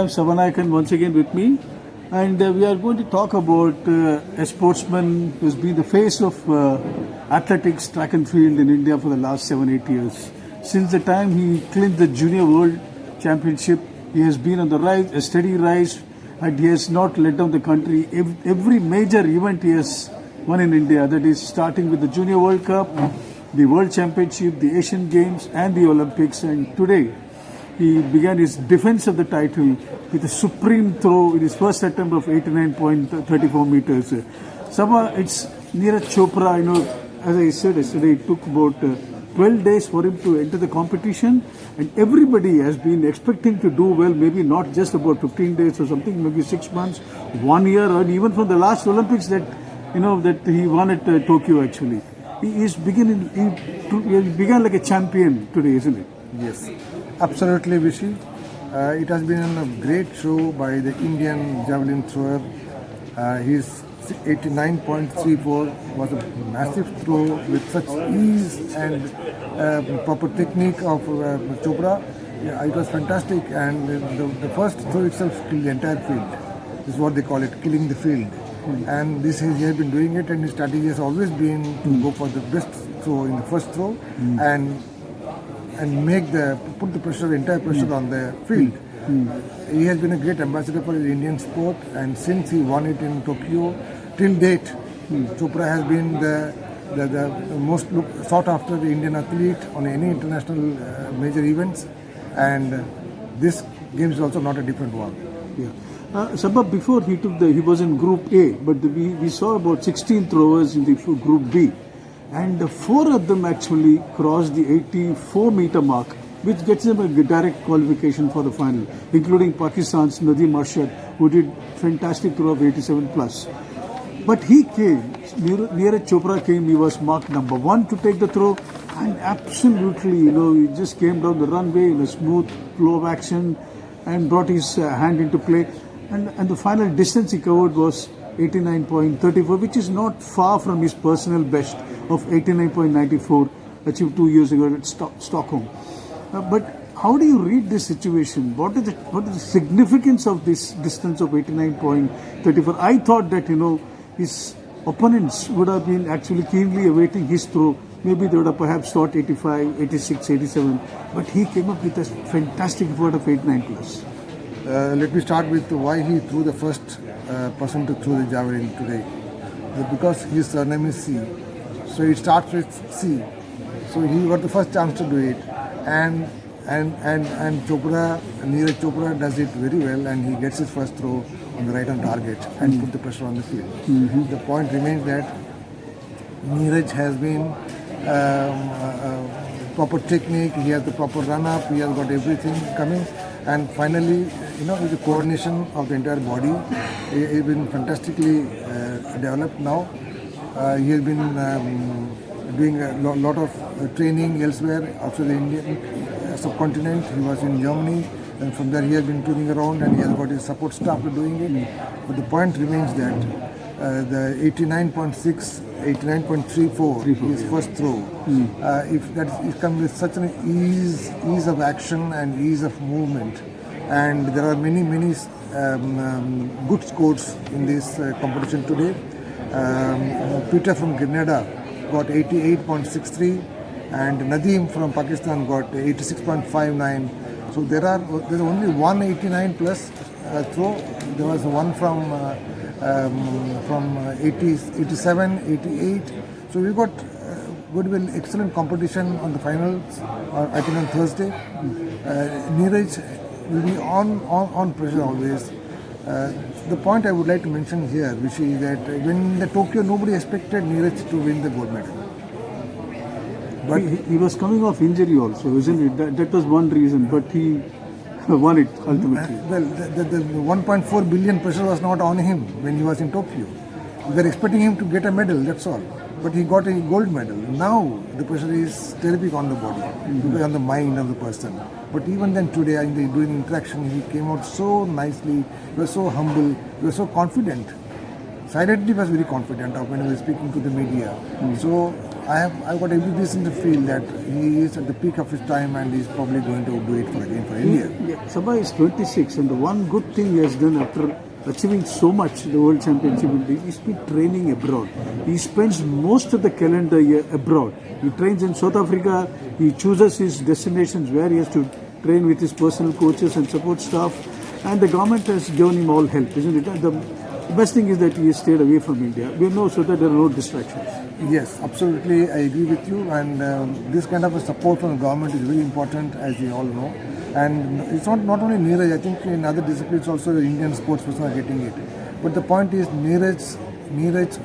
have Savanayakan once again with me, and we are going to talk about a sportsman who's been the face of athletics, track and field in India for the last 7-8 years. Since the time he clinched the Junior World Championship, he has been on the rise, a steady rise, and he has not let down the country. Every major event he has won in India, that is starting with the Junior World Cup, the World Championship, the Asian Games and the Olympics, and today he began his defense of the title with a supreme throw in his first attempt of 89.34 meters. Sabha, it's Neeraj Chopra, as I said yesterday, it took about 12 days for him to enter the competition, and everybody has been expecting to do well, maybe not just about 15 days or something, maybe 6 months, 1 year, or even from the last Olympics that he won at Tokyo actually. He began like a champion today, isn't it? Yes, absolutely, Vishy. It has been a great show by the Indian javelin thrower. His 89.34 was a massive throw with such ease and proper technique of Chopra. Yeah, it was fantastic, and the first throw itself killed the entire field. This is what they call it, killing the field. And he has been doing it, and his strategy has always been to go for the best throw in the first throw and put the entire pressure on the field. He has been a great ambassador for the Indian sport, and since he won it in Tokyo, till date, Chopra has been the most sought after Indian athlete on any international major events, and this game is also not a different one. Yeah. Sabha, before he was in Group A, but we saw about 16 throwers in the Group B, and 4 of them actually crossed the 84-meter mark, which gets them a direct qualification for the final, including Pakistan's Nadeem Arshad, who did fantastic throw of 87 plus. But he came, Neeraj Chopra came, he was marked number 1 to take the throw, and absolutely, he just came down the runway in a smooth flow of action and brought his hand into play. And the final distance he covered was 89.34, which is not far from his personal best of 89.94 achieved 2 years ago at Stockholm. But how do you read this situation? What is the significance of this distance of 89.34? I thought that, his opponents would have been actually keenly awaiting his throw. Maybe they would have perhaps thought 85, 86, 87. But he came up with a fantastic effort of 89 plus. Let me start with why he threw the first person to throw the javelin today. Because his surname is C. So it starts with C. So he got the first chance to do it. And Neeraj Chopra does it very well, and he gets his first throw on the right on target and put the pressure on the field. The point remains that Neeraj has been proper technique, he has the proper run-up, he has got everything coming, and finally, with the coordination of the entire body, he has been fantastically developed now. He has been doing a lot of training elsewhere outside the Indian subcontinent. He was in Germany, and from there he has been touring around, and he has got his support staff doing it. But the point remains that the 89.34, his first throw, if that is comes with such an ease of action and ease of movement, and there are many good scores in this competition today. Peter from Grenada got 88.63, and Nadeem from Pakistan got 86.59. So there's only 189 plus throw. There was one from 87, 88. So we got excellent competition on the finals. I think on Thursday. Neeraj will be on pressure always. The point I would like to mention here, which is that when the Tokyo, nobody expected Neeraj to win the gold medal. But he was coming off injury also, isn't it? That was one reason, but he won it ultimately. Well, the 1.4 billion pressure was not on him when he was in Tokyo. We were expecting him to get a medal, that's all. But he got a gold medal. Now the pressure is terrific on the body, on the mind of the person. But even then today, during interaction, he came out so nicely, he was so humble, he was so confident. Silently was very confident of when he was speaking to the media. So I've got every reason to feel that he is at the peak of his time and he's probably going to do it for India. Yeah, Sabha is 26, and the one good thing he has done after achieving so much, the World Championship, he's been training abroad. He spends most of the calendar year abroad. He trains in South Africa. He chooses his destinations where he has to train with his personal coaches and support staff. And the government has given him all help, isn't it? The best thing is that he has stayed away from India. We know so that there are no distractions. Yes, absolutely. I agree with you. And this kind of a support from the government is very important, as we all know. And it's not only Neeraj. I think in other disciplines also the Indian sports person are getting it. But the point is Neeraj's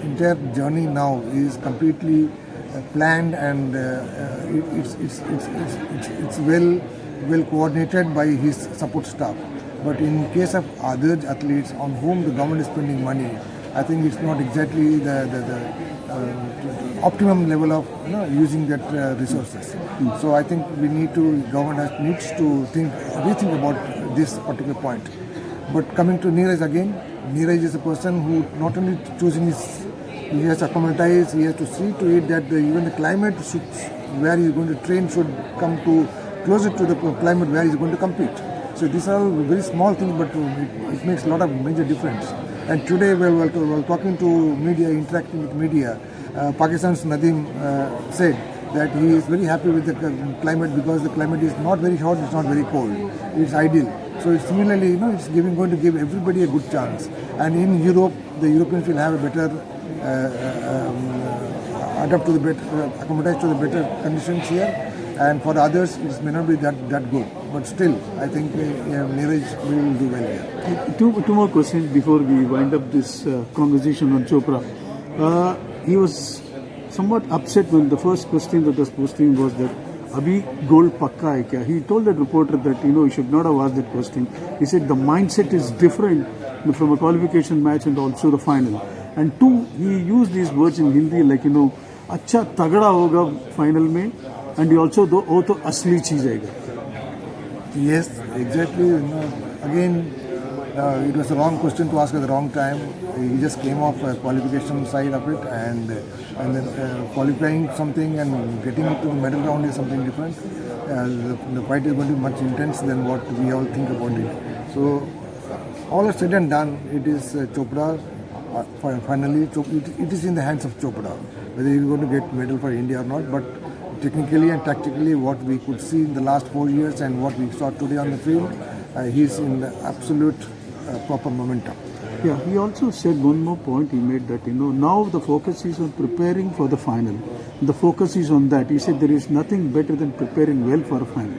entire journey now is completely planned, and it's well coordinated by his support staff. But in case of other athletes on whom the government is spending money, I think it's not exactly the optimum level of using that resources. So I think government needs to rethink about this particular point. But coming to Neeraj again, Neeraj is a person who not only choosing he has to acclimatize, he has to see to it that even the climate where he is going to train should come to closer to the climate where he is going to compete. So these are all very small things, but it makes a lot of major difference. And today, while talking to media, interacting with media, Pakistan's Nadeem said that he is very happy with the climate because the climate is not very hot, it's not very cold. It's ideal. So it's similarly, it's going to give everybody a good chance. And in Europe, the Europeans will have a better acclimatize to the better conditions here. And for others, it may not be that good. But still, I think Neeraj will do well here. Two more questions before we wind up this conversation on Chopra. He was somewhat upset when the first question that was posed to him was that Abhi gold pakka hai kya? He told that reporter that he should not have asked that question. He said the mindset is different from a qualification match and also the final. And two, he used these words in Hindi like अच्छा तगड़ा होगा final में, and he also वो तो असली चीज आएगा. Yes, exactly. Again, it was the wrong question to ask at the wrong time. He just came off a qualification side of it, and then qualifying something and getting it to the medal round is something different. The fight is going to be much intense than what we all think about it. So, all is said and done, it is Chopra. Finally, it is in the hands of Chopra whether he is going to get medal for India or not. But technically and tactically, what we could see in the last 4 years and what we saw today on the field, he's in the absolute proper momentum. Yeah, he also said one more point he made that, now the focus is on preparing for the final. The focus is on that. He said there is nothing better than preparing well for a final.